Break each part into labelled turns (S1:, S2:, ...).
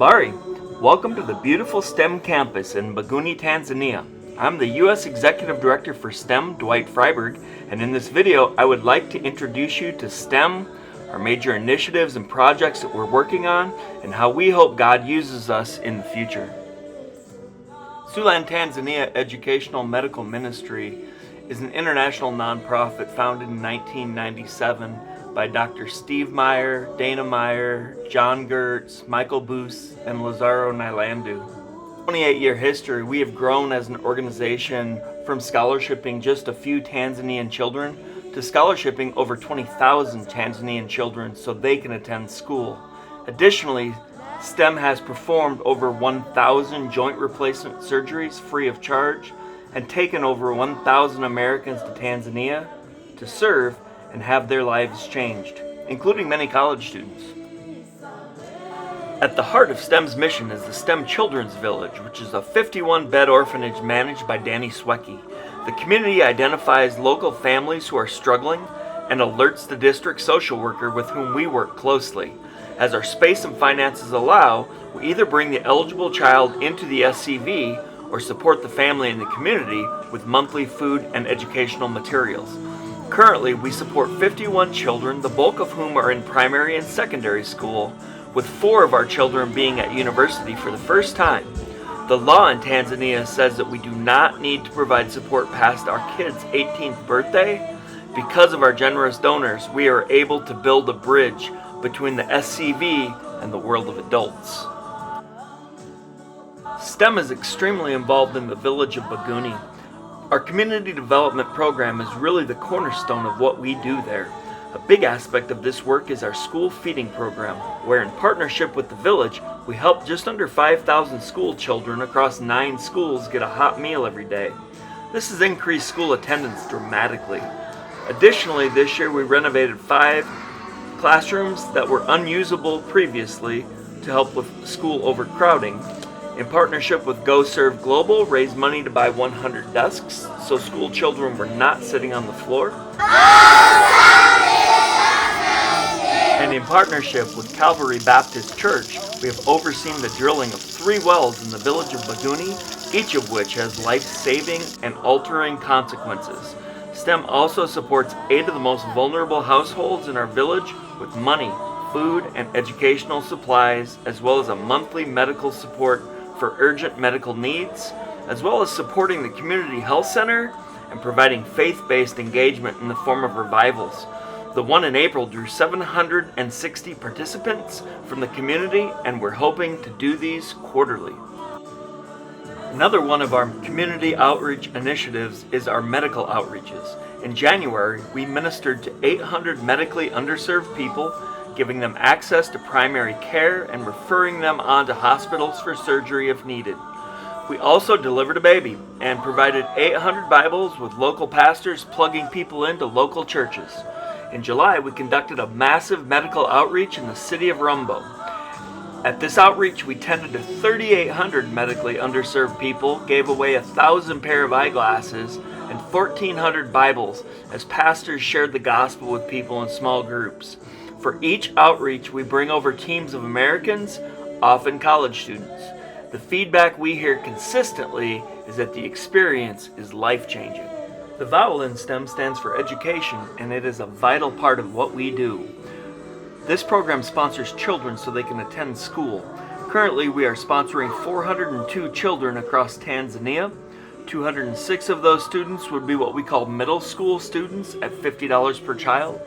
S1: Habari. Welcome to the beautiful Stemm campus in Mbuguni, Tanzania. I'm the U.S. Executive Director for Stemm, Dwight Freiberg, and in this video I would like to introduce you to Stemm, our major initiatives and projects that we're working on, and how we hope God uses us in the future. Sulan Tanzania Educational Medical Ministry is an international nonprofit founded in 1997 by Dr. Steve Meyer, Dana Meyer, John Gertz, Michael Boos, and Lazaro Nylandu. 28-year history, we have grown as an organization from scholarshiping just a few Tanzanian children to scholarshiping over 20,000 Tanzanian children so they can attend school. Additionally, Stemm has performed over 1,000 joint replacement surgeries free of charge and taken over 1,000 Americans to Tanzania to serve and have their lives changed, including many college students. At the heart of Stemm's mission is the Stemm Children's Village, which is a 51-bed orphanage managed by Danny Swecki. The community identifies local families who are struggling and alerts the district social worker with whom we work closely. As our space and finances allow, we either bring the eligible child into the SCV or support the family and the community with monthly food and educational materials. Currently, we support 51 children, the bulk of whom are in primary and secondary school, with 4 of our children being at university for the first time. The law in Tanzania says that we do not need to provide support past our kids' 18th birthday. Because of our generous donors, we are able to build a bridge between the SCV and the world of adults. Stemm is extremely involved in the village of Mbuguni. Our community development program is really the cornerstone of what we do there. A big aspect of this work is our school feeding program, where in partnership with the village, we help just under 5,000 school children across 9 schools get a hot meal every day. This has increased school attendance dramatically. Additionally, this year we renovated 5 classrooms that were unusable previously to help with school overcrowding. In partnership with Go Serve Global, raised money to buy 100 desks so school children were not sitting on the floor. And in partnership with Calvary Baptist Church, we have overseen the drilling of 3 wells in the village of Mbuguni, each of which has life-saving and altering consequences. Stemm also supports 8 of the most vulnerable households in our village with money, food, and educational supplies, as well as a monthly medical support for urgent medical needs, as well as supporting the community health center and providing faith-based engagement in the form of revivals. The one in April drew 760 participants from the community, and we're hoping to do these quarterly. Another one of our community outreach initiatives is our medical outreaches. In January, we ministered to 800 medically underserved people, giving them access to primary care and referring them on to hospitals for surgery if needed. We also delivered a baby and provided 800 Bibles with local pastors plugging people into local churches. In July, we conducted a massive medical outreach in the city of Rumbo. At this outreach, we tended to 3,800 medically underserved people, gave away 1,000 pair of eyeglasses and 1,400 Bibles as pastors shared the gospel with people in small groups. For each outreach, we bring over teams of Americans, often college students. The feedback we hear consistently is that the experience is life-changing. The vowel in Stemm stands for education, and it is a vital part of what we do. This program sponsors children so they can attend school. Currently, we are sponsoring 402 children across Tanzania. 206 of those students would be what we call middle school students at $50 per child.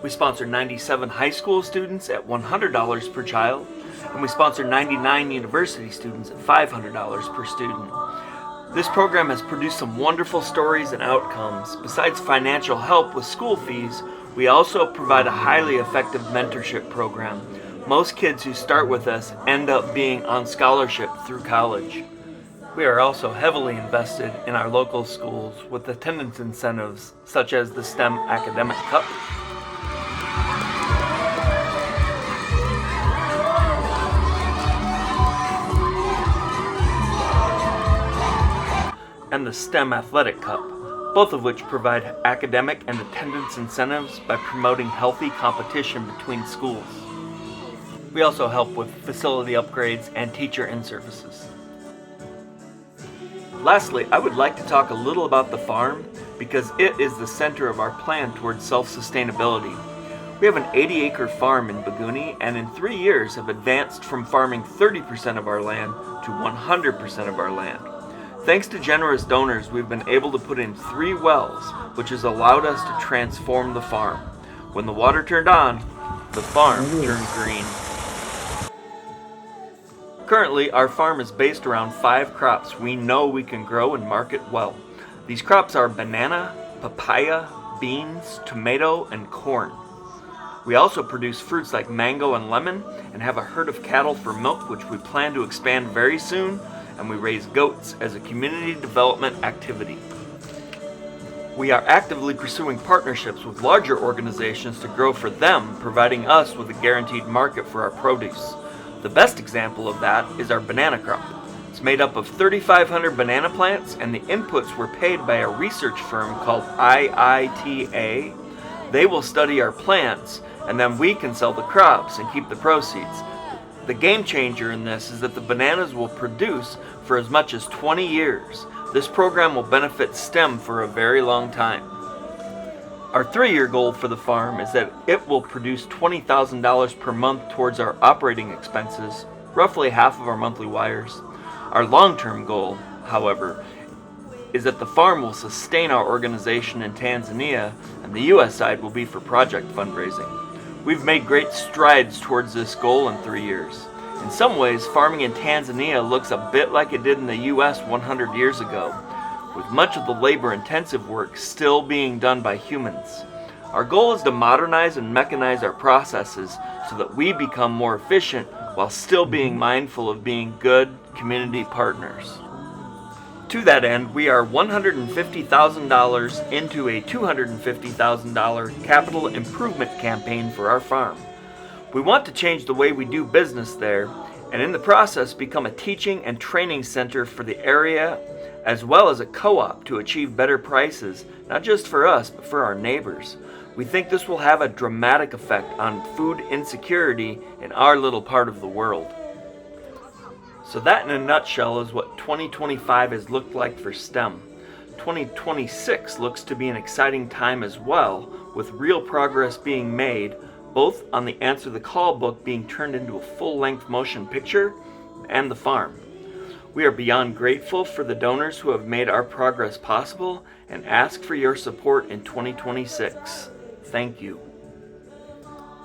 S1: We sponsor 97 high school students at $100 per child, and we sponsor 99 university students at $500 per student. This program has produced some wonderful stories and outcomes. Besides financial help with school fees, we also provide a highly effective mentorship program. Most kids who start with us end up being on scholarship through college. We are also heavily invested in our local schools with attendance incentives such as the Stemm Academic Cup, and the Stemm Athletic Cup, both of which provide academic and attendance incentives by promoting healthy competition between schools. We also help with facility upgrades and teacher in-services. Lastly, I would like to talk a little about the farm because it is the center of our plan towards self-sustainability. We have an 80-acre farm in Buguni, and in 3 years have advanced from farming 30% of our land to 100% of our land. Thanks to generous donors, we've been able to put in 3 wells, which has allowed us to transform the farm. When the water turned on, the farm turned green. Currently, our farm is based around 5 crops we know we can grow and market well. These crops are banana, papaya, beans, tomato, and corn. We also produce fruits like mango and lemon and have a herd of cattle for milk, which we plan to expand very soon, and we raise goats as a community development activity. We are actively pursuing partnerships with larger organizations to grow for them, providing us with a guaranteed market for our produce. The best example of that is our banana crop. It's made up of 3,500 banana plants, and the inputs were paid by a research firm called IITA. They will study our plants, and then we can sell the crops and keep the proceeds. The game changer in this is that the bananas will produce for as much as 20 years. This program will benefit Stemm for a very long time. Our 3-year goal for the farm is that it will produce $20,000 per month towards our operating expenses, roughly half of our monthly wires. Our long-term goal, however, is that the farm will sustain our organization in Tanzania, and the U.S. side will be for project fundraising. We've made great strides towards this goal in 3 years. In some ways, farming in Tanzania looks a bit like it did in the U.S. 100 years ago, with much of the labor-intensive work still being done by humans. Our goal is to modernize and mechanize our processes so that we become more efficient while still being mindful of being good community partners. To that end, we are $150,000 into a $250,000 capital improvement campaign for our farm. We want to change the way we do business there, and in the process become a teaching and training center for the area, as well as a co-op to achieve better prices, not just for us, but for our neighbors. We think this will have a dramatic effect on food insecurity in our little part of the world. So that in a nutshell is what 2025 has looked like for Stemm. 2026 looks to be an exciting time as well, with real progress being made, both on the Answer the Call book being turned into a full-length motion picture and the farm. We are beyond grateful for the donors who have made our progress possible and ask for your support in 2026. Thank you.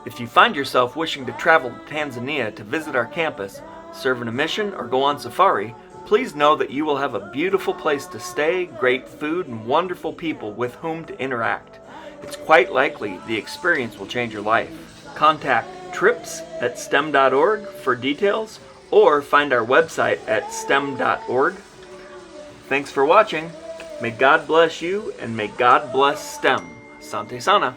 S1: If you find yourself wishing to travel to Tanzania to visit our campus, serve in a mission, or go on safari, please know that you will have a beautiful place to stay, great food, and wonderful people with whom to interact. It's quite likely the experience will change your life. Contact trips@stemm.org for details, or find our website at stemm.org. Thanks for watching. May God bless you, and may God bless Stemm. Sante Sana.